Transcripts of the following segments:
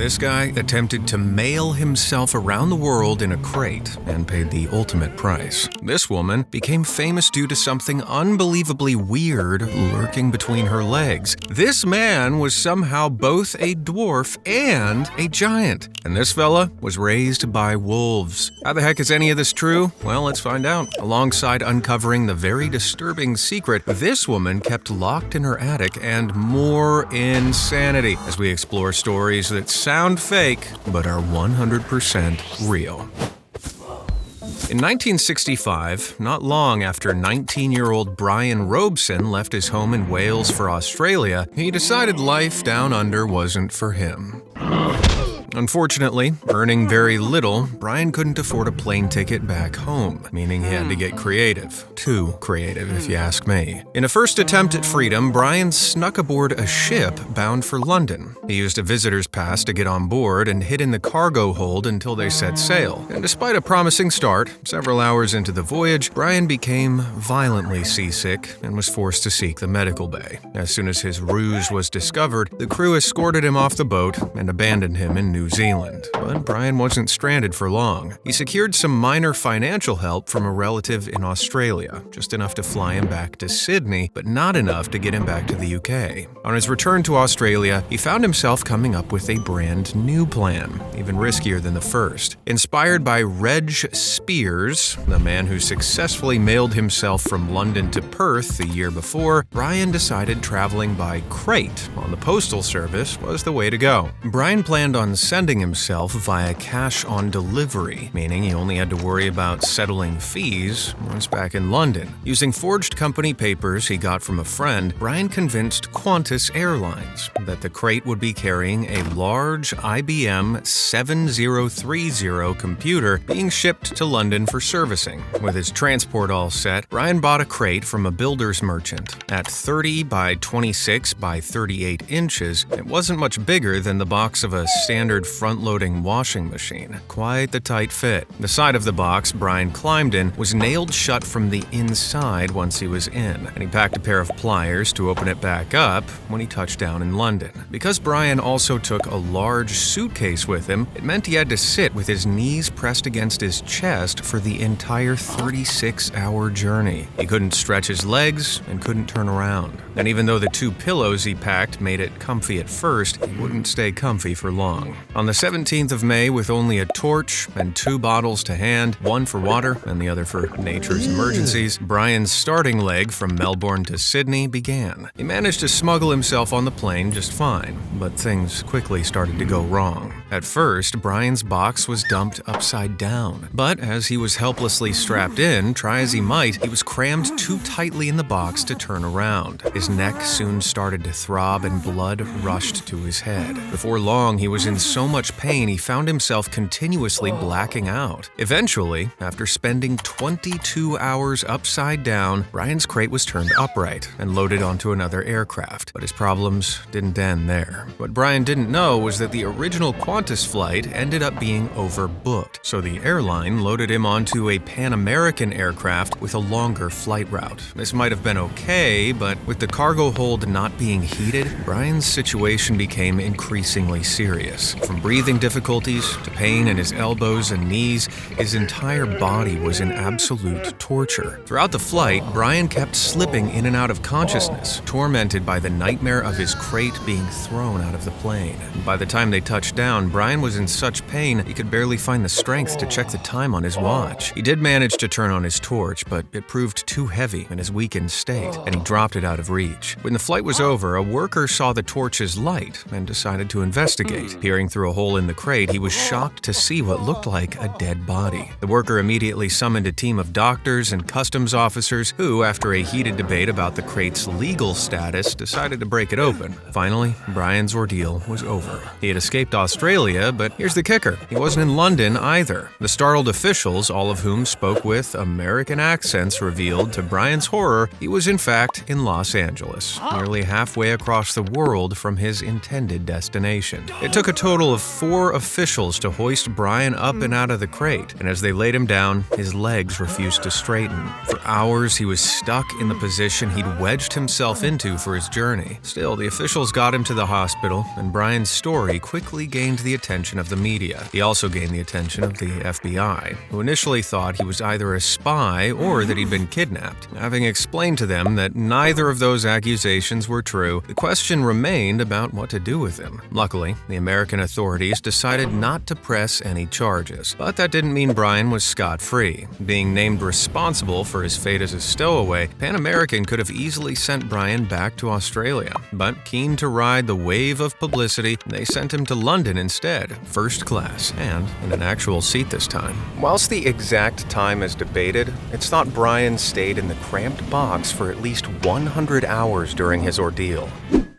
This guy attempted to mail himself around the world in a crate and paid the ultimate price. This woman became famous due to something unbelievably weird lurking between her legs. This man was somehow both a dwarf and a giant, and this fella was raised by wolves. How the heck is any of this true? Well, let's find out. Alongside uncovering the very disturbing secret this woman kept locked in her attic and more insanity as we explore stories that sound fake but are 100% real. In 1965, not long after 19-year-old Brian Robeson left his home in Wales for Australia, he decided life down under wasn't for him. Unfortunately, earning very little, Brian couldn't afford a plane ticket back home, meaning he had to get creative. Too creative, if you ask me. In a first attempt at freedom, Brian snuck aboard a ship bound for London. He used a visitor's pass to get on board and hid in the cargo hold until they set sail. And despite a promising start, several hours into the voyage, Brian became violently seasick and was forced to seek the medical bay. As soon as his ruse was discovered, the crew escorted him off the boat and abandoned him in New Zealand. But Brian wasn't stranded for long. He secured some minor financial help from a relative in Australia, just enough to fly him back to Sydney, but not enough to get him back to the UK. On his return to Australia, he found himself coming up with a brand new plan, even riskier than the first. Inspired by Reg Spears, the man who successfully mailed himself from London to Perth the year before, Brian decided traveling by crate on the postal service was the way to go. Brian planned on sending himself via cash on delivery, meaning he only had to worry about settling fees once back in London. Using forged company papers he got from a friend, Brian convinced Qantas Airlines that the crate would be carrying a large IBM 7030 computer being shipped to London for servicing. With his transport all set, Brian bought a crate from a builder's merchant. At 30 by 26 by 38 inches, it wasn't much bigger than the box of a standard front-loading washing machine. Quite the tight fit. The side of the box Brian climbed in was nailed shut from the inside once he was in, and he packed a pair of pliers to open it back up when he touched down in London. Because Brian also took a large suitcase with him, it meant he had to sit with his knees pressed against his chest for the entire 36-hour journey. He couldn't stretch his legs and couldn't turn around. And even though the 2 pillows he packed made it comfy at first, he wouldn't stay comfy for long. On the 17th of May, with only a torch and 2 bottles to hand, one for water and the other for nature's emergencies, Brian's starting leg from Melbourne to Sydney began. He managed to smuggle himself on the plane just fine, but things quickly started to go wrong. At first, Brian's box was dumped upside down, but as he was helplessly strapped in, try as he might, he was crammed too tightly in the box to turn around. His neck soon started to throb and blood rushed to his head. Before long, he was in so much pain he found himself continuously blacking out. Eventually, after spending 22 hours upside down, Brian's crate was turned upright and loaded onto another aircraft. But his problems didn't end there. What Brian didn't know was that the original Qantas flight ended up being overbooked, so the airline loaded him onto a Pan American aircraft with a longer flight route. This might have been okay, but with the cargo hold not being heated, Brian's situation became increasingly serious. From breathing difficulties to pain in his elbows and knees, his entire body was in absolute torture. Throughout the flight, Brian kept slipping in and out of consciousness, tormented by the nightmare of his crate being thrown out of the plane. By the time they touched down, Brian was in such pain he could barely find the strength to check the time on his watch. He did manage to turn on his torch, but it proved too heavy in his weakened state, and he dropped it out of reach. When the flight was over, a worker saw the torch's light and decided to investigate. Peering through a hole in the crate, he was shocked to see what looked like a dead body. The worker immediately summoned a team of doctors and customs officers who, after a heated debate about the crate's legal status, decided to break it open. Finally, Brian's ordeal was over. He had escaped Australia, but here's the kicker. He wasn't in London either. The startled officials, all of whom spoke with American accents, revealed, to Brian's horror, he was in fact in Los Angeles, nearly halfway across the world from his intended destination. It took a total total of 4 officials to hoist Brian up and out of the crate, and as they laid him down, his legs refused to straighten. For hours, he was stuck in the position he'd wedged himself into for his journey. Still, the officials got him to the hospital, and Brian's story quickly gained the attention of the media. He also gained the attention of the FBI, who initially thought he was either a spy or that he'd been kidnapped. Having explained to them that neither of those accusations were true, the question remained about what to do with him. Luckily, the American authorities decided not to press any charges. But that didn't mean Brian was scot-free. Being named responsible for his fate as a stowaway, Pan American could have easily sent Brian back to Australia. But keen to ride the wave of publicity, they sent him to London instead, first class, and in an actual seat this time. Whilst the exact time is debated, it's thought Brian stayed in the cramped box for at least 100 hours during his ordeal.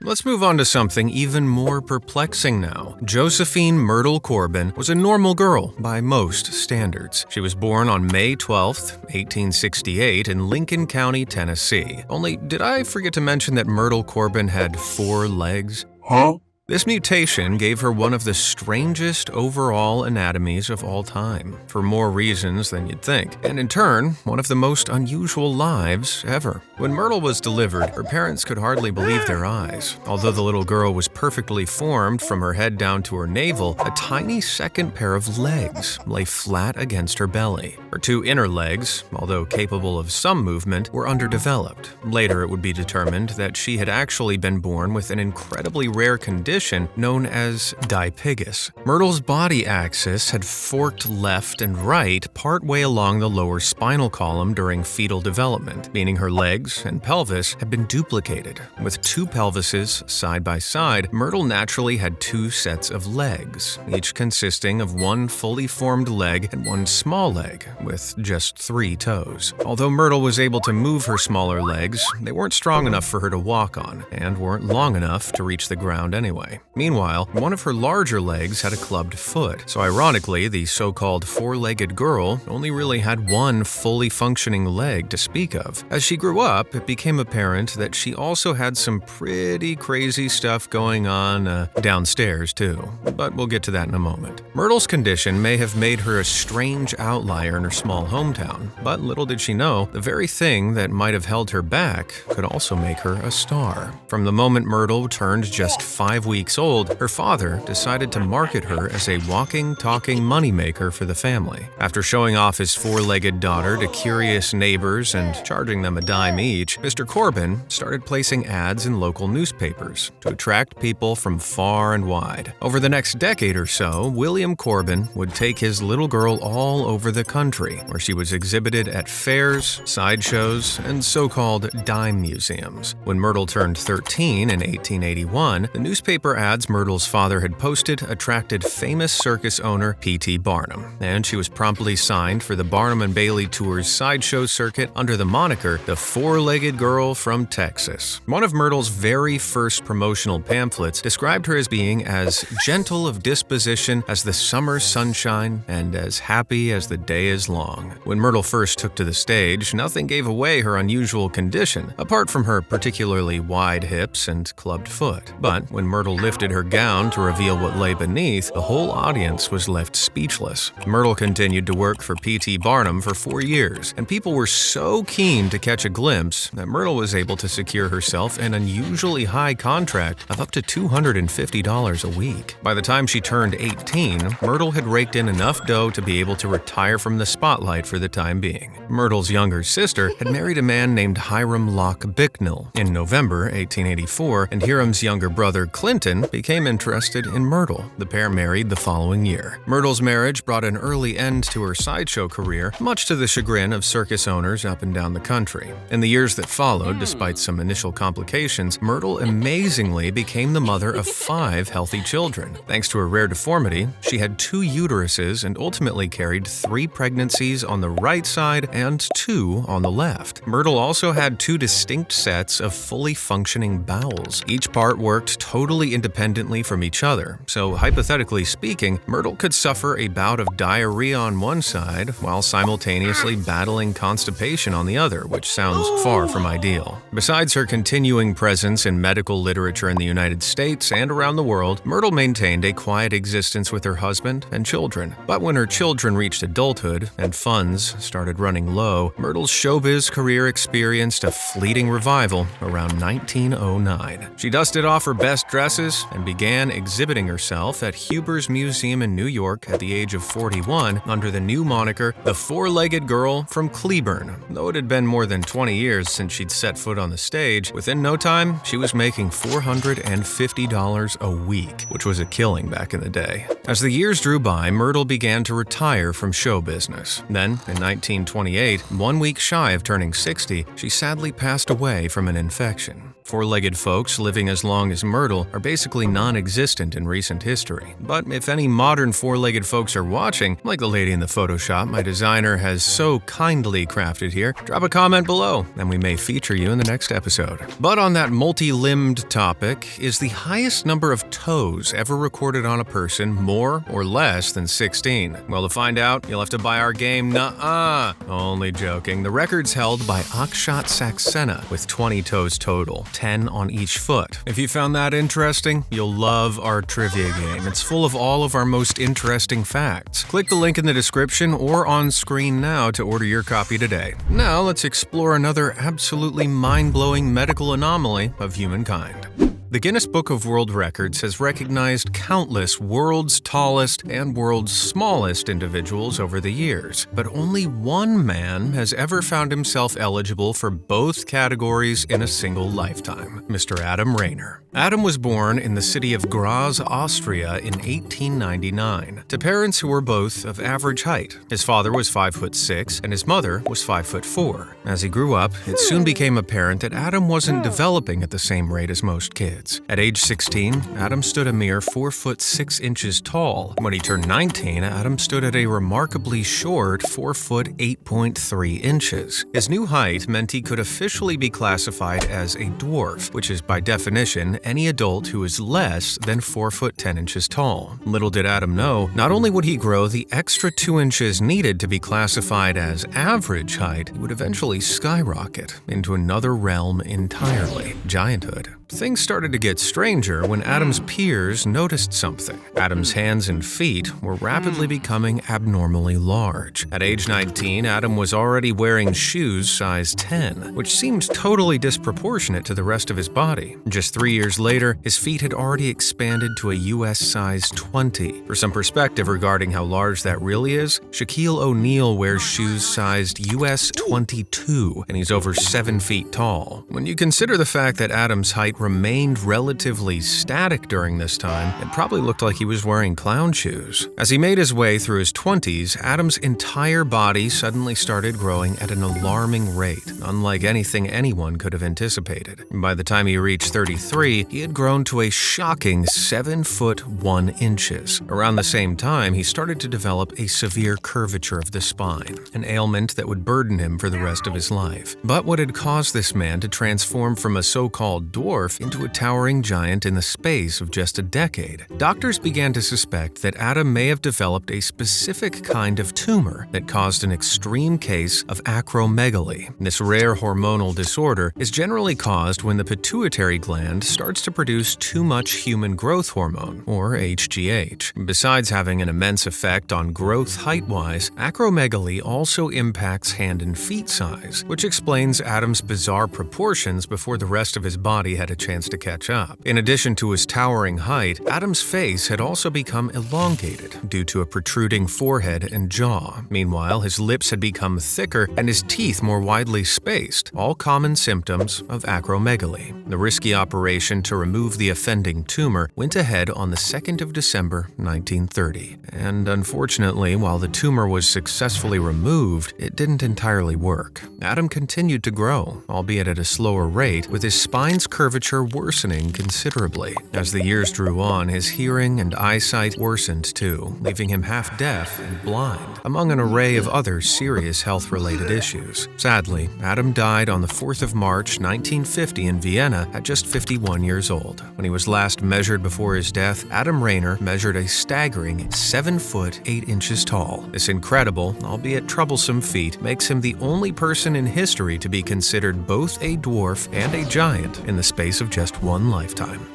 Let's move on to something even more perplexing now. Josephine Myrtle Corbin was a normal girl by most standards. She was born on May 12, 1868 in Lincoln County, Tennessee. Only, did I forget to mention that Myrtle Corbin had 4 legs? Huh? This mutation gave her one of the strangest overall anatomies of all time, for more reasons than you'd think, and in turn, one of the most unusual lives ever. When Myrtle was delivered, her parents could hardly believe their eyes. Although the little girl was perfectly formed from her head down to her navel, a tiny second pair of legs lay flat against her belly. Her 2 inner legs, although capable of some movement, were underdeveloped. Later, it would be determined that she had actually been born with an incredibly rare condition known as dipygus. Myrtle's body axis had forked left and right partway along the lower spinal column during fetal development, meaning her legs and pelvis had been duplicated. With 2 pelvises side by side, Myrtle naturally had 2 sets of legs, each consisting of 1 fully formed leg and 1 small leg, with just 3 toes. Although Myrtle was able to move her smaller legs, they weren't strong enough for her to walk on, and weren't long enough to reach the ground anyway. Meanwhile, one of her larger legs had a clubbed foot, so ironically, the so-called 4-legged girl only really had 1 fully functioning leg to speak of. As she grew up, it became apparent that she also had some pretty crazy stuff going on downstairs too, but we'll get to that in a moment. Myrtle's condition may have made her a strange outlier in her small hometown, but little did she know, the very thing that might have held her back could also make her a star. From the moment Myrtle turned just 5 weeks old, her father decided to market her as a walking, talking moneymaker for the family. After showing off his 4-legged daughter to curious neighbors and charging them a dime each, Mr. Corbin started placing ads in local newspapers to attract people from far and wide. Over the next decade or so, William Corbin would take his little girl all over the country, where she was exhibited at fairs, sideshows, and so-called dime museums. When Myrtle turned 13 in 1881, the newspaper ads Myrtle's father had posted attracted famous circus owner P.T. Barnum, and she was promptly signed for the Barnum and Bailey Tour's sideshow circuit under the moniker The 4-Legged Girl from Texas. One of Myrtle's very first promotional pamphlets described her as being as gentle of disposition as the summer sunshine and as happy as the day is long. When Myrtle first took to the stage, nothing gave away her unusual condition, apart from her particularly wide hips and clubbed foot. But when Myrtle lifted her gown to reveal what lay beneath, the whole audience was left speechless. Myrtle continued to work for P.T. Barnum for 4 years, and people were so keen to catch a glimpse that Myrtle was able to secure herself an unusually high contract of up to $250 a week. By the time she turned 18, Myrtle had raked in enough dough to be able to retire from the spotlight for the time being. Myrtle's younger sister had married a man named Hiram Locke Bicknell in November 1884, and Hiram's younger brother Clinton became interested in Myrtle. The pair married the following year. Myrtle's marriage brought an early end to her sideshow career, much to the chagrin of circus owners up and down the country. In the years that followed, despite some initial complications, Myrtle amazingly became the mother of 5 healthy children. Thanks to a rare deformity, she had 2 uteruses and ultimately carried 3 pregnancies on the right side and 2 on the left. Myrtle also had 2 distinct sets of fully functioning bowels. Each part worked totally entirely independently from each other, so hypothetically speaking, Myrtle could suffer a bout of diarrhea on one side while simultaneously battling constipation on the other, which sounds far from ideal. Besides her continuing presence in medical literature in the United States and around the world, Myrtle maintained a quiet existence with her husband and children. But when her children reached adulthood and funds started running low, Myrtle's showbiz career experienced a fleeting revival around 1909. She dusted off her best dresses and began exhibiting herself at Huber's Museum in New York at the age of 41 under the new moniker The Four-Legged Girl from Cleburne. Though it had been more than 20 years since she'd set foot on the stage, within no time, she was making $450 a week, which was a killing back in the day. As the years drew by, Myrtle began to retire from show business. Then, in 1928, 1 week shy of turning 60, she sadly passed away from an infection. Four-legged folks living as long as Myrtle are basically non-existent in recent history. But if any modern four-legged folks are watching, like the lady in the Photoshop my designer has so kindly crafted here, drop a comment below and we may feature you in the next episode. But on that multi-limbed topic, is the highest number of toes ever recorded on a person more or less than 16? Well, to find out, you'll have to buy our game Nuh-uh. Only joking. The record's held by Akshat Saxena with 20 toes total, 10 on each foot. If you found that interesting, you'll love our trivia game. It's full of all of our most interesting facts. Click the link in the description or on screen now to order your copy today. Now let's explore another absolutely mind-blowing medical anomaly of humankind. The Guinness Book of World Records has recognized countless world's tallest and world's smallest individuals over the years, but only one man has ever found himself eligible for both categories in a single lifetime, Mr. Adam Rayner. Adam was born in the city of Graz, Austria in 1899, to parents who were both of average height. His father was 5'6" and his mother was 5'4". As he grew up, it soon became apparent that Adam wasn't developing at the same rate as most kids. At age 16, Adam stood a mere 4'6" tall. When he turned 19, Adam stood at a remarkably short 4'8.3". His new height meant he could officially be classified as a dwarf, which is by definition any adult who is less than 4'10" tall. Little did Adam know, not only would he grow the extra 2 inches needed to be classified as average height, he would eventually skyrocket into another realm entirely, gianthood. Things started to get stranger when Adam's peers noticed something. Adam's hands and feet were rapidly becoming abnormally large. At age 19, Adam was already wearing shoes size 10, which seemed totally disproportionate to the rest of his body. Just 3 years later, his feet had already expanded to a US size 20. For some perspective regarding how large that really is, Shaquille O'Neal wears shoes sized US 22, and he's over 7 feet tall. When you consider the fact that Adam's height remained relatively static during this time, it probably looked like he was wearing clown shoes. As he made his way through his 20s, Adam's entire body suddenly started growing at an alarming rate, unlike anything anyone could have anticipated. By the time he reached 33, he had grown to a shocking 7 foot 1 inches. Around the same time, he started to develop a severe curvature of the spine, an ailment that would burden him for the rest of his life. But what had caused this man to transform from a so-called dwarf into a towering giant in the space of just a decade? Doctors began to suspect that Adam may have developed a specific kind of tumor that caused an extreme case of acromegaly. This rare hormonal disorder is generally caused when the pituitary gland starts to produce too much human growth hormone, or HGH. Besides having an immense effect on growth height-wise, acromegaly also impacts hand and feet size, which explains Adam's bizarre proportions before the rest of his body had a chance to catch up. In addition to his towering height, Adam's face had also become elongated due to a protruding forehead and jaw. Meanwhile, his lips had become thicker and his teeth more widely spaced, all common symptoms of acromegaly. The risky operation to remove the offending tumor went ahead on the 2nd of December, 1930. And unfortunately, while the tumor was successfully removed, it didn't entirely work. Adam continued to grow, albeit at a slower rate, with his spine's curvature worsening worsening considerably. As the years drew on, his hearing and eyesight worsened too, leaving him half deaf and blind, among an array of other serious health-related issues. Sadly, Adam died on the 4th of March, 1950 in Vienna at just 51 years old. When he was last measured before his death, Adam Rayner measured a staggering 7 foot 8 inches tall. This incredible, albeit troublesome feat makes him the only person in history to be considered both a dwarf and a giant in the space of just one lifetime.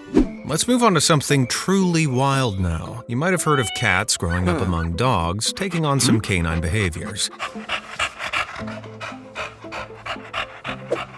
Let's move on to something truly wild now. You might have heard of cats growing up among dogs, taking on some canine behaviors.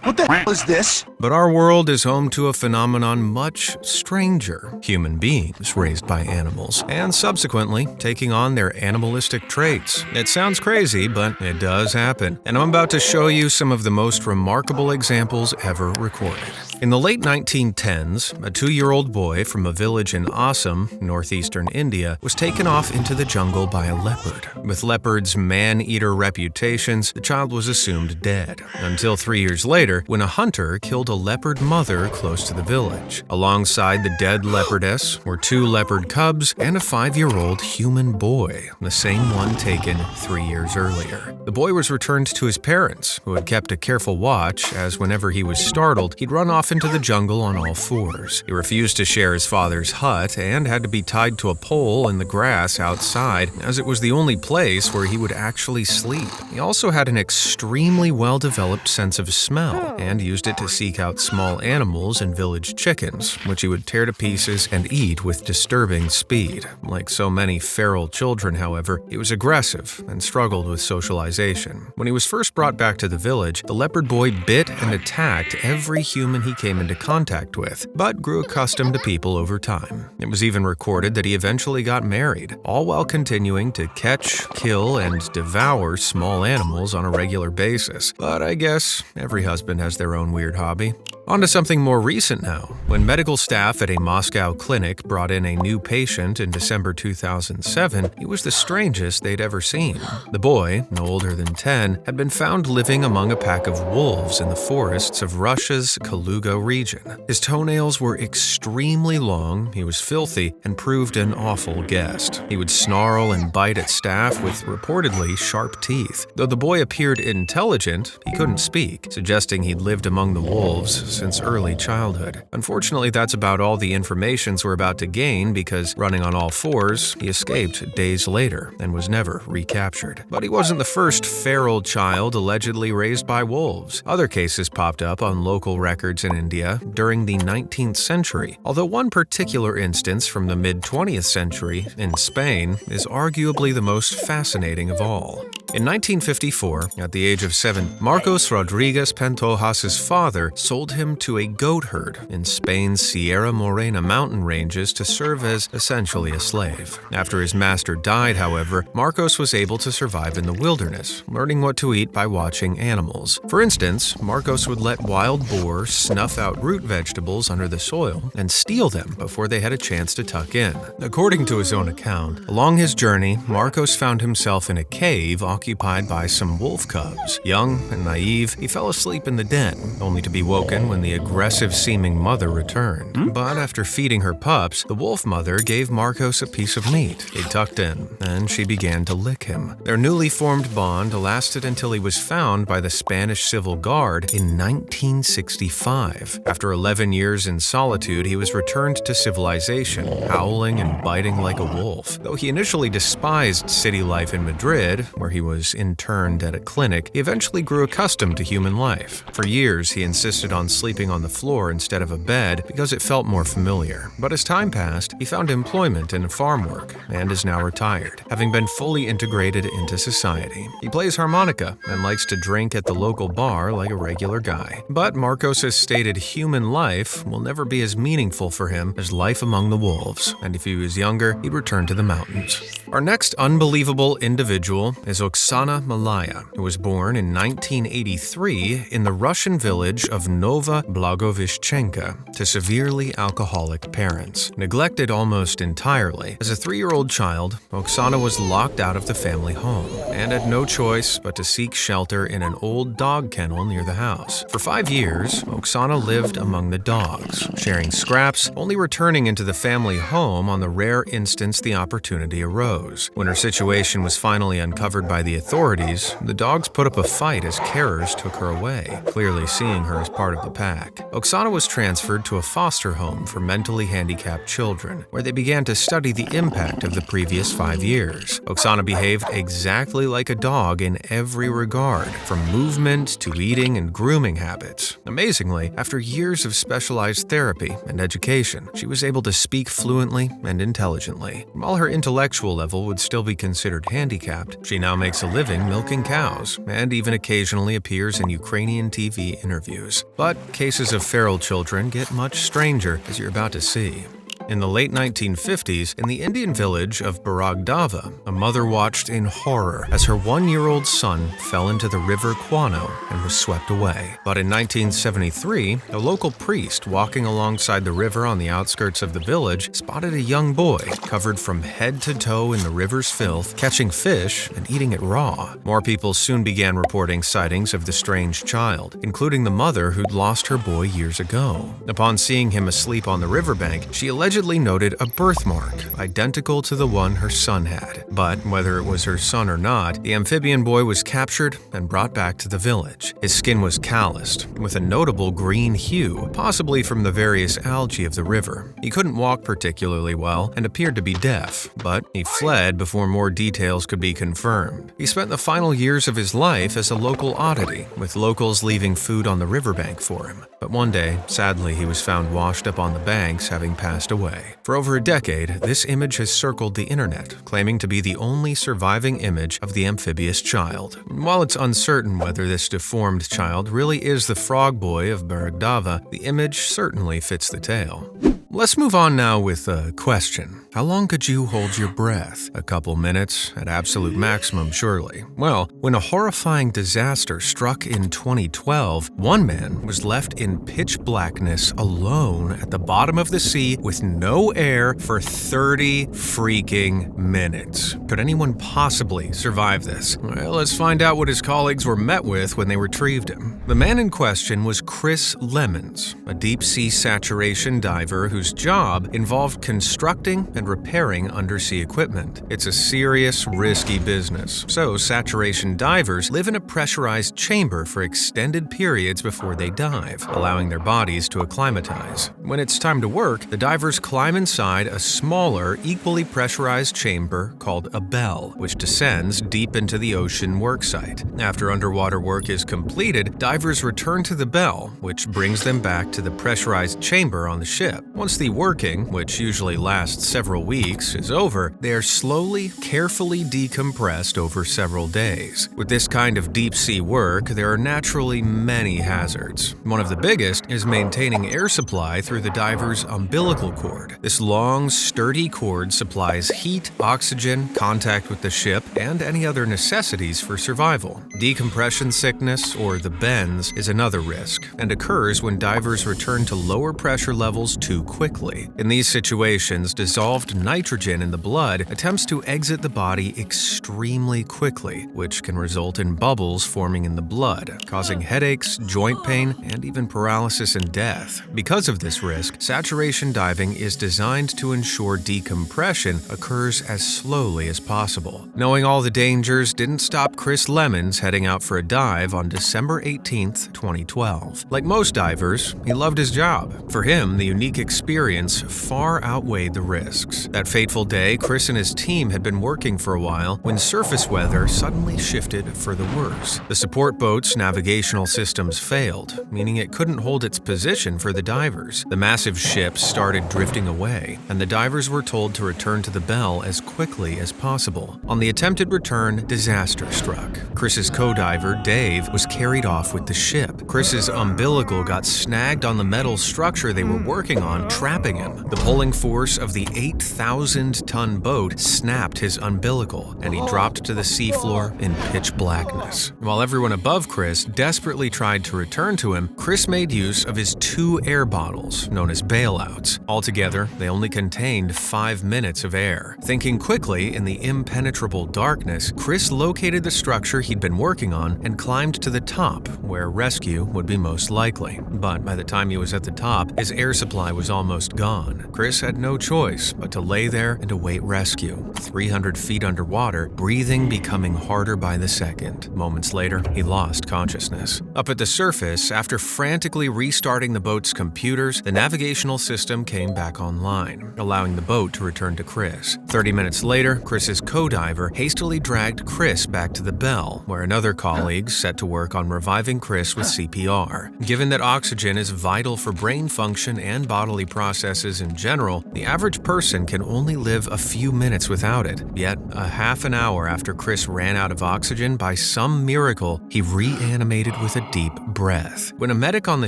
What the hell is this? But our world is home to a phenomenon much stranger: human beings raised by animals, and subsequently taking on their animalistic traits. It sounds crazy, but it does happen, and I'm about to show you some of the most remarkable examples ever recorded. In the late 1910s, a 2-year-old boy from a village in Assam, northeastern India, was taken off into the jungle by a leopard. With leopards' man-eater reputations, the child was assumed dead, until 3 years later, when a hunter killed a leopard mother close to the village. Alongside the dead leopardess were 2 leopard cubs and a 5-year-old human boy, the same one taken 3 years earlier. The boy was returned to his parents, who had kept a careful watch, as whenever he was startled, he'd run off into the jungle on all fours. He refused to share his father's hut and had to be tied to a pole in the grass outside, as it was the only place where he would actually sleep. He also had an extremely well-developed sense of smell and used it to seek out small animals and village chickens, which he would tear to pieces and eat with disturbing speed. Like so many feral children, however, he was aggressive and struggled with socialization. When he was first brought back to the village, the leopard boy bit and attacked every human he came into contact with, but grew accustomed to people over time. It was even recorded that he eventually got married, all while continuing to catch, kill, and devour small animals on a regular basis. But I guess every husband has their own weird hobby. On to something more recent now. When medical staff at a Moscow clinic brought in a new patient in December 2007, he was the strangest they'd ever seen. The boy, no older than 10, had been found living among a pack of wolves in the forests of Russia's Kaluga region. His toenails were extremely long, he was filthy, and proved an awful guest. He would snarl and bite at staff with reportedly sharp teeth. Though the boy appeared intelligent, he couldn't speak, suggesting he'd lived among the wolves since early childhood. Unfortunately, that's about all the informations we're about to gain, because running on all fours, he escaped days later and was never recaptured. But he wasn't the first feral child allegedly raised by wolves. Other cases popped up on local records in India during the 19th century, although one particular instance from the mid-20th century in Spain is arguably the most fascinating of all. In 1954, at the age of 7, Marcos Rodriguez Pantojas' father sold him to a goat herd in Spain's Sierra Morena mountain ranges to serve as essentially a slave. After his master died, however, Marcos was able to survive in the wilderness, learning what to eat by watching animals. For instance, Marcos would let wild boar snuff out root vegetables under the soil and steal them before they had a chance to tuck in. According to his own account, along his journey, Marcos found himself in a cave occupied by some wolf cubs. Young and naive, he fell asleep in the den, only to be woken when the aggressive-seeming mother returned. But after feeding her pups, the wolf mother gave Marcos a piece of meat he tucked in, and she began to lick him. Their newly formed bond lasted until he was found by the Spanish Civil Guard in 1965. After 11 years in solitude, he was returned to civilization, howling and biting like a wolf. Though he initially despised city life in Madrid, where he was interned at a clinic, he eventually grew accustomed to human life. For years, he insisted on sleeping on the floor instead of a bed because it felt more familiar. But as time passed, he found employment in farm work and is now retired, having been fully integrated into society. He plays harmonica and likes to drink at the local bar like a regular guy. But Marcos has stated human life will never be as meaningful for him as life among the wolves, and if he was younger, he'd return to the mountains. Our next unbelievable individual is Oksana Malaya, who was born in 1983 in the Russian village of Nova Blagoveshchenka to severely alcoholic parents. Neglected almost entirely, as a 3-year-old child, Oksana was locked out of the family home and had no choice but to seek shelter in an old dog kennel near the house. For 5 years, Oksana lived among the dogs, sharing scraps, only returning into the family home on the rare instance the opportunity arose. When her situation was finally uncovered by the authorities, the dogs put up a fight as carers took her away, clearly seeing her as part of the pack. Oksana was transferred to a foster home for mentally handicapped children, where they began to study the impact of the previous 5 years. Oksana behaved exactly like a dog in every regard, from movement to eating and grooming habits. Amazingly, after years of specialized therapy and education, she was able to speak fluently and intelligently. While her intellectual level would still be considered handicapped, she now makes a living milking cows and even occasionally appears in Ukrainian TV interviews. But cases of feral children get much stranger, as you're about to see. In the late 1950s, in the Indian village of Baragdava, a mother watched in horror as her 1-year-old son fell into the river Quano and was swept away. But in 1973, a local priest walking alongside the river on the outskirts of the village spotted a young boy covered from head to toe in the river's filth, catching fish and eating it raw. More people soon began reporting sightings of the strange child, including the mother who'd lost her boy years ago. Upon seeing him asleep on the riverbank, she allegedly noted a birthmark identical to the one her son had. But whether it was her son or not, the amphibian boy was captured and brought back to the village. His skin was calloused, with a notable green hue, possibly from the various algae of the river. He couldn't walk particularly well and appeared to be deaf, but he fled before more details could be confirmed. He spent the final years of his life as a local oddity, with locals leaving food on the riverbank for him. But one day, sadly, he was found washed up on the banks, having passed away. For over a decade, this image has circled the internet, claiming to be the only surviving image of the amphibious child. While it's uncertain whether this deformed child really is the frog boy of Baragdava, the image certainly fits the tale. Let's move on now with a question. How long could you hold your breath? A couple minutes at absolute maximum, surely. Well, when a horrifying disaster struck in 2012, one man was left in pitch blackness alone at the bottom of the sea with no air for 30 freaking minutes. Could anyone possibly survive this? Well, let's find out what his colleagues were met with when they retrieved him. The man in question was Chris Lemons, a deep-sea saturation diver whose job involved constructing and repairing undersea equipment. It's a serious, risky business, so saturation divers live in a pressurized chamber for extended periods before they dive, allowing their bodies to acclimatize. When it's time to work, the divers climb inside a smaller, equally pressurized chamber called a bell, which descends deep into the ocean worksite. After underwater work is completed, divers return to the bell, which brings them back to the pressurized chamber on the ship. Once the working, which usually lasts several weeks, is over, they are slowly, carefully decompressed over several days. With this kind of deep-sea work, there are naturally many hazards. One of the biggest is maintaining air supply through the diver's umbilical cord. This long, sturdy cord supplies heat, oxygen, contact with the ship, and any other necessities for survival. Decompression sickness, or the bends, is another risk, and occurs when divers return to lower pressure levels too quickly. In these situations, dissolved nitrogen in the blood attempts to exit the body extremely quickly, which can result in bubbles forming in the blood, causing headaches, joint pain, and even paralysis and death. Because of this risk, saturation diving is designed to ensure decompression occurs as slowly as possible. Knowing all the dangers didn't stop Chris Lemons heading out for a dive on December 18, 2012. Like most divers, he loved his job. For him, the unique experience far outweighed the risks. That fateful day, Chris and his team had been working for a while when surface weather suddenly shifted for the worse. The support boat's navigational systems failed, meaning it couldn't hold its position for the divers. The massive ship started drifting away, and the divers were told to return to the bell as quickly as possible. On the attempted return, disaster struck. Chris's co-diver, Dave, was carried off with the ship. Chris's umbilical got snagged on the metal structure they were working on, trapping him. The pulling force of the 8 8,000-ton boat snapped his umbilical, and he dropped to the seafloor in pitch blackness. While everyone above Chris desperately tried to return to him, Chris made use of his 2 air bottles, known as bailouts. Altogether, they only contained 5 minutes of air. Thinking quickly in the impenetrable darkness, Chris located the structure he'd been working on and climbed to the top, where rescue would be most likely. But by the time he was at the top, his air supply was almost gone. Chris had no choice but to lay there and await rescue, 300 feet underwater, breathing becoming harder by the second. Moments later, he lost consciousness. Up at the surface, after frantically restarting the boat's computers, the navigational system came back online, allowing the boat to return to Chris. 30 minutes later, Chris's co-diver hastily dragged Chris back to the bell, where another colleague set to work on reviving Chris with CPR. Given that oxygen is vital for brain function and bodily processes in general, the average person can only live a few minutes without it. Yet, a half an hour after Chris ran out of oxygen, by some miracle, he reanimated with a deep breath. When a medic on the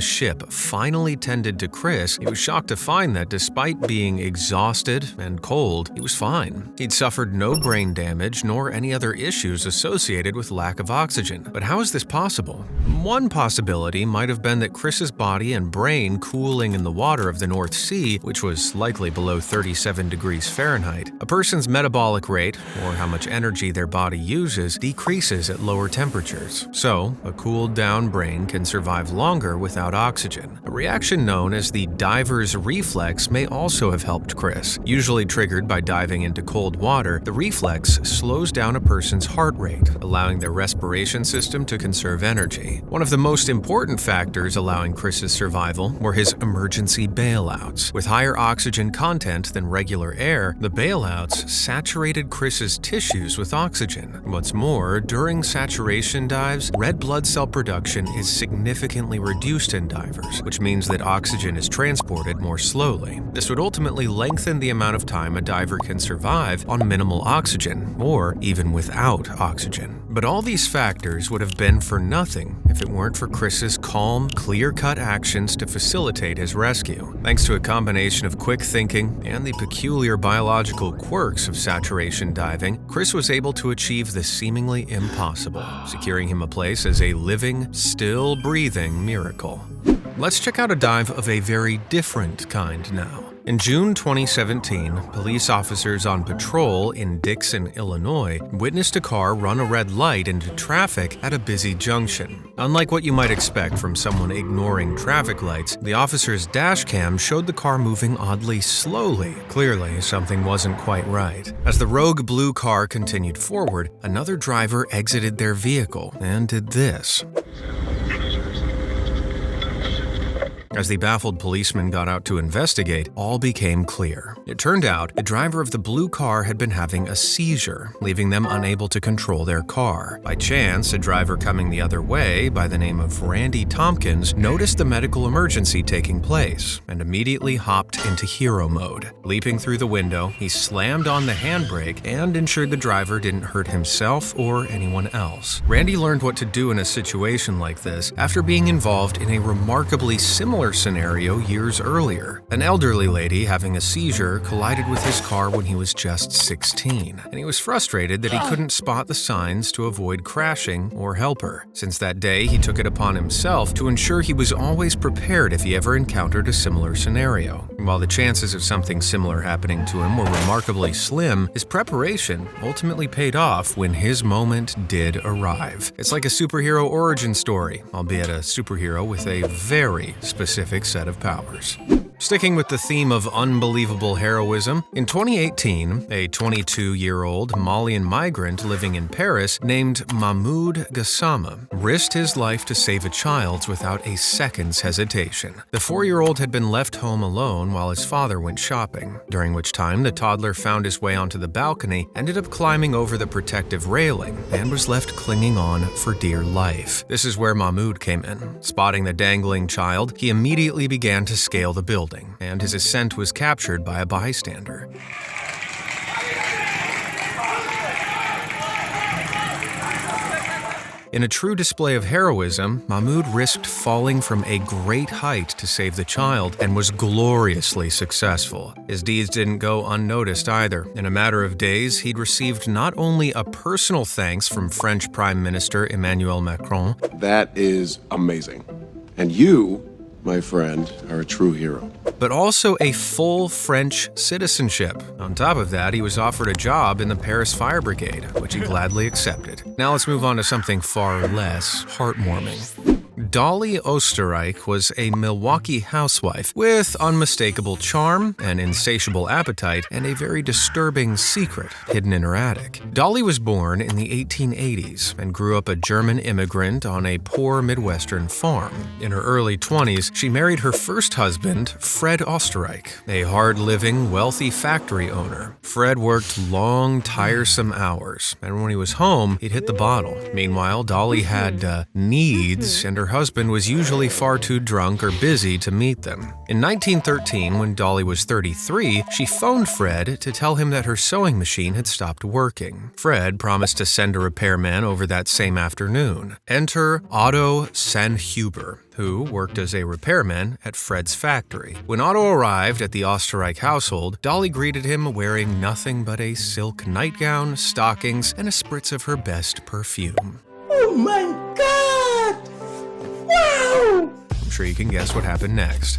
ship finally tended to Chris, he was shocked to find that despite being exhausted and cold, he was fine. He'd suffered no brain damage nor any other issues associated with lack of oxygen. But how is this possible? One possibility might have been that Chris's body and brain cooling in the water of the North Sea, which was likely below 37 degrees Fahrenheit. A person's metabolic rate, or how much energy their body uses, decreases at lower temperatures. So, a cooled down brain can survive longer without oxygen. A reaction known as the diver's reflex may also have helped Chris. Usually triggered by diving into cold water, the reflex slows down a person's heart rate, allowing their respiration system to conserve energy. One of the most important factors allowing Chris's survival were his emergency bailouts. With higher oxygen content than regular air, the bailouts saturated Chris's tissues with oxygen. What's more, during saturation dives, red blood cell production is significantly reduced in divers, which means that oxygen is transported more slowly. This would ultimately lengthen the amount of time a diver can survive on minimal oxygen, or even without oxygen. But all these factors would have been for nothing if it weren't for Chris's calm, clear-cut actions to facilitate his rescue. Thanks to a combination of quick thinking and the peculiar biological quirks of saturation diving, Chris was able to achieve the seemingly impossible, securing him a place as a living, still breathing miracle. Let's check out a dive of a very different kind now. In June 2017, police officers on patrol in Dixon, Illinois, witnessed a car run a red light into traffic at a busy junction. Unlike what you might expect from someone ignoring traffic lights, the officer's dash cam showed the car moving oddly slowly. Clearly, something wasn't quite right. As the rogue blue car continued forward, another driver exited their vehicle and did this. As the baffled policeman got out to investigate, all became clear. It turned out the driver of the blue car had been having a seizure, leaving them unable to control their car. By chance, a driver coming the other way by the name of Randy Tompkins noticed the medical emergency taking place and immediately hopped into hero mode. Leaping through the window, he slammed on the handbrake and ensured the driver didn't hurt himself or anyone else. Randy learned what to do in a situation like this after being involved in a remarkably similar scenario years earlier. An elderly lady having a seizure collided with his car when he was just 16, and he was frustrated that he couldn't spot the signs to avoid crashing or help her. Since that day, he took it upon himself to ensure he was always prepared if he ever encountered a similar scenario. While the chances of something similar happening to him were remarkably slim, his preparation ultimately paid off when his moment did arrive. It's like a superhero origin story, albeit a superhero with a very specific set of powers. Sticking with the theme of unbelievable heroism, in 2018, a 22-year-old Malian migrant living in Paris named Mahmoud Gassama risked his life to save a child's without a second's hesitation. The 4-year-old had been left home alone while his father went shopping, during which time the toddler found his way onto the balcony, ended up climbing over the protective railing, and was left clinging on for dear life. This is where Mahmoud came in. Spotting the dangling child, he immediately began to scale the building, and his ascent was captured by a bystander. In a true display of heroism, Mahmoud risked falling from a great height to save the child and was gloriously successful. His deeds didn't go unnoticed either. In a matter of days, he'd received not only a personal thanks from French Prime Minister Emmanuel Macron. That is amazing. And you, my friend, are a true hero. But also a full French citizenship. On top of that, he was offered a job in the Paris Fire Brigade, which he gladly accepted. Now let's move on to something far less heartwarming. Dolly Osterreich was a Milwaukee housewife with unmistakable charm, an insatiable appetite, and a very disturbing secret hidden in her attic. Dolly was born in the 1880s and grew up a German immigrant on a poor Midwestern farm. In her early 20s, she married her first husband, Fred Osterreich, a hard-living, wealthy factory owner. Fred worked long, tiresome hours, and when he was home, he'd hit the bottle. Meanwhile, Dolly had needs, and her husband was usually far too drunk or busy to meet them. In 1913, when Dolly was 33, she phoned Fred to tell him that her sewing machine had stopped working. Fred promised to send a repairman over that same afternoon. Enter Otto Sanhuber, who worked as a repairman at Fred's factory. When Otto arrived at the Osterreich household, Dolly greeted him wearing nothing but a silk nightgown, stockings, and a spritz of her best perfume. Oh my God! Wow! I'm sure you can guess what happened next.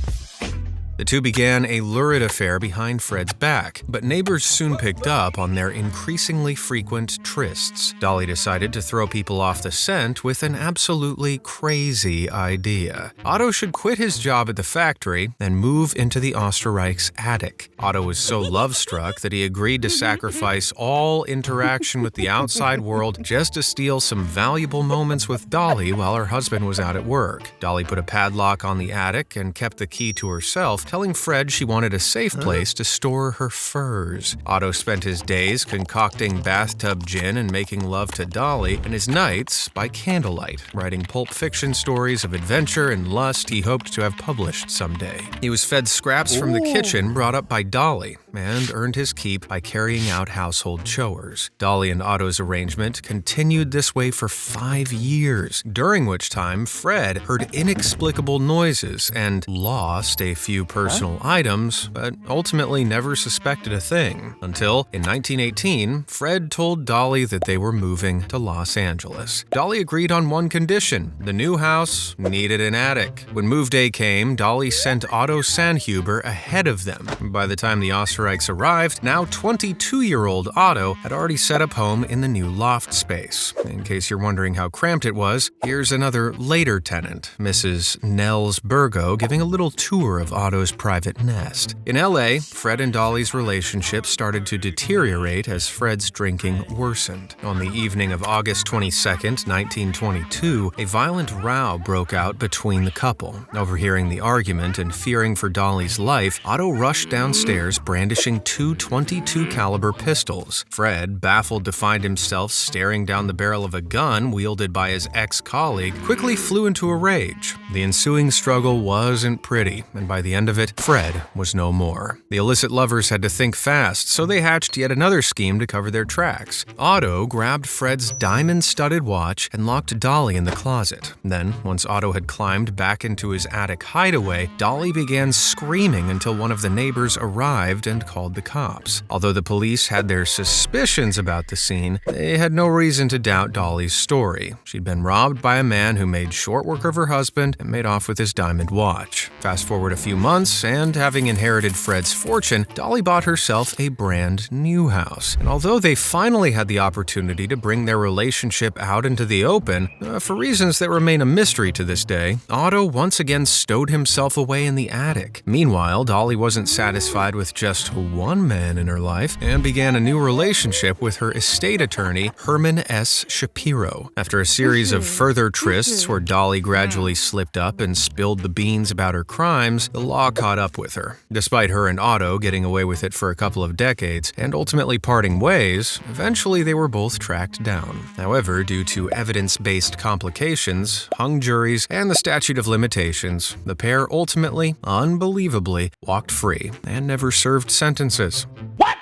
The two began a lurid affair behind Fred's back, but neighbors soon picked up on their increasingly frequent trysts. Dolly decided to throw people off the scent with an absolutely crazy idea. Otto should quit his job at the factory and move into the Osterreich's attic. Otto was so love-struck that he agreed to sacrifice all interaction with the outside world just to steal some valuable moments with Dolly while her husband was out at work. Dolly put a padlock on the attic and kept the key to herself, telling Fred she wanted a safe place to store her furs. Otto spent his days concocting bathtub gin and making love to Dolly, and his nights by candlelight, writing pulp fiction stories of adventure and lust he hoped to have published someday. He was fed scraps from the kitchen brought up by Dolly, and earned his keep by carrying out household chores. Dolly and Otto's arrangement continued this way for 5 years, during which time Fred heard inexplicable noises and lost a few personal items, but ultimately never suspected a thing. Until, in 1918, Fred told Dolly that they were moving to Los Angeles. Dolly agreed on one condition: the new house needed an attic. When move day came, Dolly sent Otto Sanhuber ahead of them. By the time the Osterreichs arrived, now 22-year-old Otto had already set up home in the new loft space. In case you're wondering how cramped it was, here's another later tenant, Mrs. Nels Burgo, giving a little tour of Otto's private nest. In LA, Fred and Dolly's relationship started to deteriorate as Fred's drinking worsened. On the evening of August 22, 1922, a violent row broke out between the couple. Overhearing the argument and fearing for Dolly's life, Otto rushed downstairs brandishing two .22 caliber pistols. Fred, baffled to find himself staring down the barrel of a gun wielded by his ex-colleague, quickly flew into a rage. The ensuing struggle wasn't pretty, and by the end of it, Fred was no more. The illicit lovers had to think fast, so they hatched yet another scheme to cover their tracks. Otto grabbed Fred's diamond-studded watch and locked Dolly in the closet. Then, once Otto had climbed back into his attic hideaway, Dolly began screaming until one of the neighbors arrived and called the cops. Although the police had their suspicions about the scene, they had no reason to doubt Dolly's story. She'd been robbed by a man who made short work of her husband and made off with his diamond watch. Fast forward a few months, and having inherited Fred's fortune, Dolly bought herself a brand new house. And although they finally had the opportunity to bring their relationship out into the open, for reasons that remain a mystery to this day, Otto once again stowed himself away in the attic. Meanwhile, Dolly wasn't satisfied with just one man in her life and began a new relationship with her estate attorney, Herman S. Shapiro. After a series of further trysts where Dolly gradually slipped up and spilled the beans about her crimes, the law caught up with her. Despite her and Otto getting away with it for a couple of decades and ultimately parting ways, eventually they were both tracked down. However, due to evidence-based complications, hung juries, and the statute of limitations, the pair ultimately, unbelievably, walked free and never served sentences. What?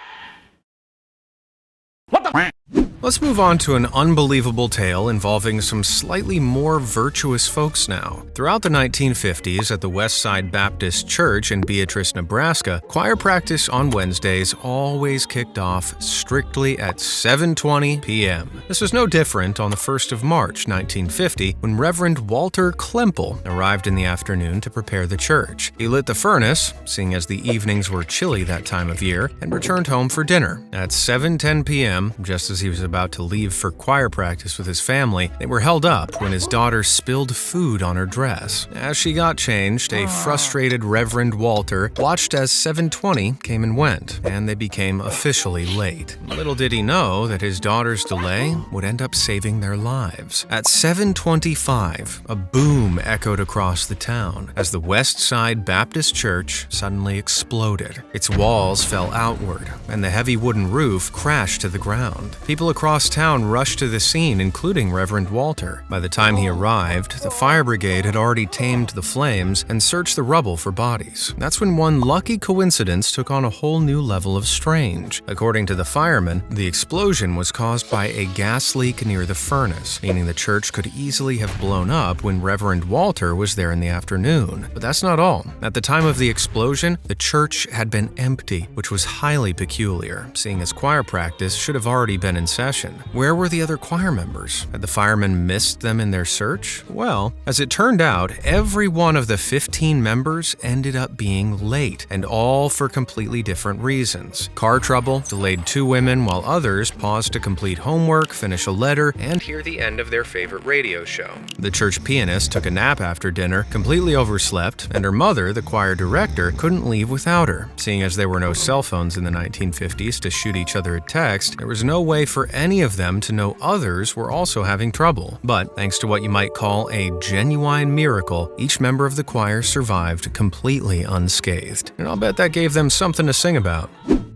What the? Let's move on to an unbelievable tale involving some slightly more virtuous folks now. Throughout the 1950s at the Westside Baptist Church in Beatrice, Nebraska, choir practice on Wednesdays always kicked off strictly at 7:20 p.m. This was no different on the 1st of March, 1950, when Reverend Walter Klemple arrived in the afternoon to prepare the church. He lit the furnace, seeing as the evenings were chilly that time of year, and returned home for dinner. At 7:10 p.m., just as he was about to leave for choir practice with his family, they were held up when his daughter spilled food on her dress. As she got changed, a frustrated Reverend Walter watched as 7:20 came and went, and they became officially late. Little did he know that his daughter's delay would end up saving their lives. At 7:25, a boom echoed across the town as the Westside Baptist Church suddenly exploded. Its walls fell outward, and the heavy wooden roof crashed to the ground. People across town rushed to the scene, including Reverend Walter. By the time he arrived, the fire brigade had already tamed the flames and searched the rubble for bodies. That's when one lucky coincidence took on a whole new level of strange. According to the firemen, the explosion was caused by a gas leak near the furnace, meaning the church could easily have blown up when Reverend Walter was there in the afternoon. But that's not all. At the time of the explosion, the church had been empty, which was highly peculiar, seeing as choir practice should have already been in session. Where were the other choir members? Had the firemen missed them in their search? Well, as it turned out, every one of the 15 members ended up being late, and all for completely different reasons. Car trouble delayed 2 women, while others paused to complete homework, finish a letter, and hear the end of their favorite radio show. The church pianist took a nap after dinner, completely overslept, and her mother, the choir director, couldn't leave without her. Seeing as there were no cell phones in the 1950s to shoot each other a text, there was no way for any of them to know others were also having trouble. But thanks to what you might call a genuine miracle, each member of the choir survived completely unscathed. And I'll bet that gave them something to sing about.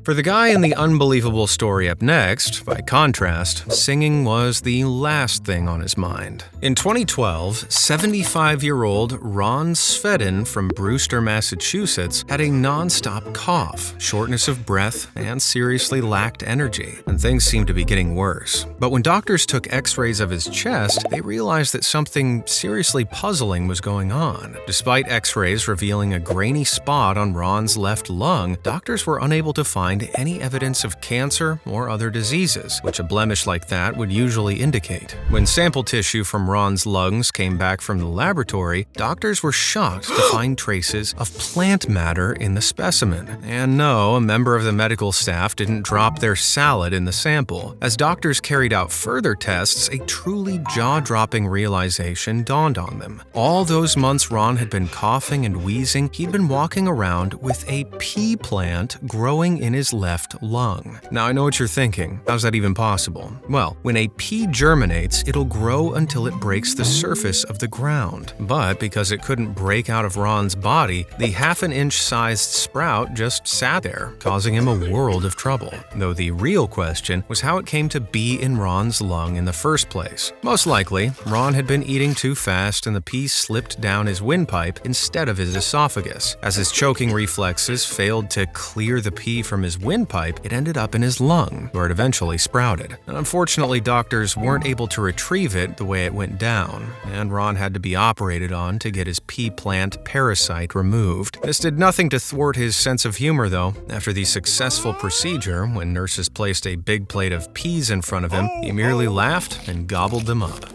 For the guy in the unbelievable story up next, by contrast, singing was the last thing on his mind. In 2012, 75-year-old Ron Svedin from Brewster, Massachusetts, had a non-stop cough, shortness of breath, and seriously lacked energy, and things seemed to be getting worse. But when doctors took x-rays of his chest, they realized that something seriously puzzling was going on. Despite x-rays revealing a grainy spot on Ron's left lung, doctors were unable to find any evidence of cancer or other diseases, which a blemish like that would usually indicate. When sample tissue from Ron's lungs came back from the laboratory, doctors were shocked to find traces of plant matter in the specimen. And no, a member of the medical staff didn't drop their salad in the sample. As doctors carried out further tests, a truly jaw-dropping realization dawned on them. All those months Ron had been coughing and wheezing, he'd been walking around with a pea plant growing in his left lung. Now I know what you're thinking. How's that even possible? Well, when a pea germinates, it'll grow until it breaks the surface of the ground. But because it couldn't break out of Ron's body, the half-an-inch sized sprout just sat there, causing him a world of trouble. Though the real question was how it came to be in Ron's lung in the first place. Most likely, Ron had been eating too fast and the pea slipped down his windpipe instead of his esophagus. As his choking reflexes failed to clear the pea from his windpipe, it ended up in his lung, where it eventually sprouted. And unfortunately, doctors weren't able to retrieve it the way it went down, and Ron had to be operated on to get his pea plant parasite removed. This did nothing to thwart his sense of humor, though. After the successful procedure, when nurses placed a big plate of peas in front of him, he merely laughed and gobbled them up.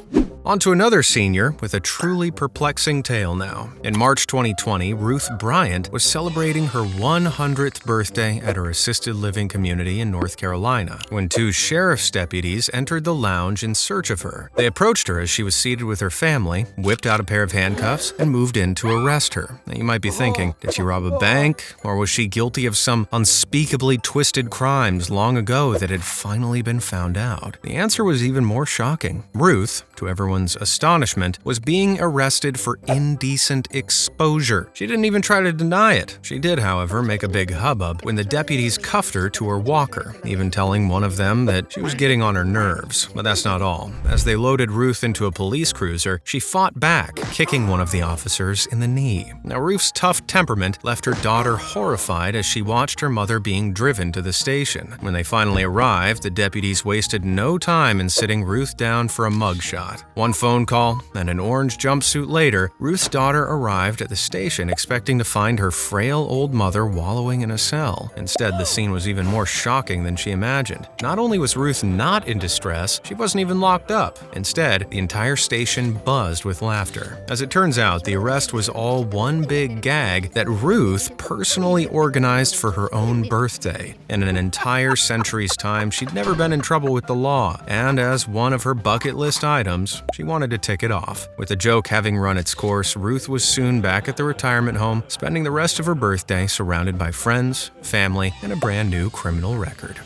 On to another senior with a truly perplexing tale now. In March 2020, Ruth Bryant was celebrating her 100th birthday at her assisted living community in North Carolina when 2 sheriff's deputies entered the lounge in search of her. They approached her as she was seated with her family, whipped out a pair of handcuffs, and moved in to arrest her. Now, you might be thinking, did she rob a bank, or was she guilty of some unspeakably twisted crimes long ago that had finally been found out? The answer was even more shocking. Ruth, to everyone's everyone's astonishment, was being arrested for indecent exposure. She didn't even try to deny it. She did, however, make a big hubbub when the deputies cuffed her to her walker, even telling one of them that she was getting on her nerves. But that's not all. As they loaded Ruth into a police cruiser, she fought back, kicking one of the officers in the knee. Now, Ruth's tough temperament left her daughter horrified as she watched her mother being driven to the station. When they finally arrived, the deputies wasted no time in sitting Ruth down for a mugshot. One phone call and an orange jumpsuit later, Ruth's daughter arrived at the station expecting to find her frail old mother wallowing in a cell. Instead, the scene was even more shocking than she imagined. Not only was Ruth not in distress, she wasn't even locked up. Instead, the entire station buzzed with laughter. As it turns out, the arrest was all one big gag that Ruth personally organized for her own birthday. In an entire century's time, she'd never been in trouble with the law, and as one of her bucket list items, she wanted to tick it off. With the joke having run its course, Ruth was soon back at the retirement home, spending the rest of her birthday surrounded by friends, family, and a brand new criminal record.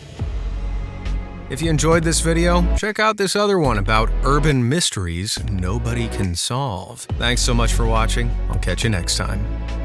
If you enjoyed this video, check out this other one about urban mysteries nobody can solve. Thanks so much for watching. I'll catch you next time.